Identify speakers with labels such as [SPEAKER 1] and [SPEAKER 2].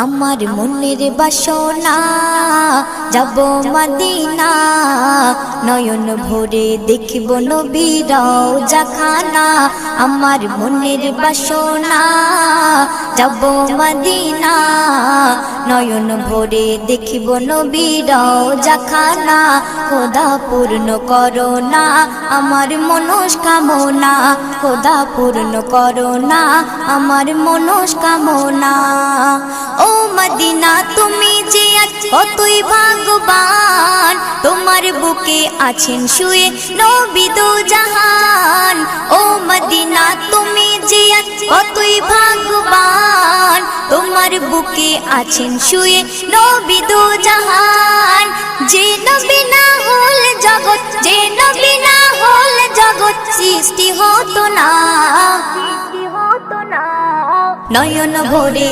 [SPEAKER 1] আমার মনের বাসনা যাব মদিনা, নয়ন ভরে দেখিব নবীর রওজাখানা। আমার মনের বাসনা যাব মদিনা, নয়ন ভরে দেখিব নবীর রওজাখানা। খোদা পূর্ণ করো না আমার মনস্কামনা, খোদা পূর্ণ করো না আমার মনস্কামনা। ও মদিনা তুমি যে আজ কতই ভাগ্যবান, তোমার বুকে আছেন শুয়ে নবী দো জাহান। ও মদিনা তুমি যে আজ কতই ভাগ্যবান, তোমার বুকে আছেন শুয়ে নবী দো জাহান। যে নবী না হল জগৎ, যে নবী না হল জগৎ সৃষ্টি হতো না। নয়ন ভরে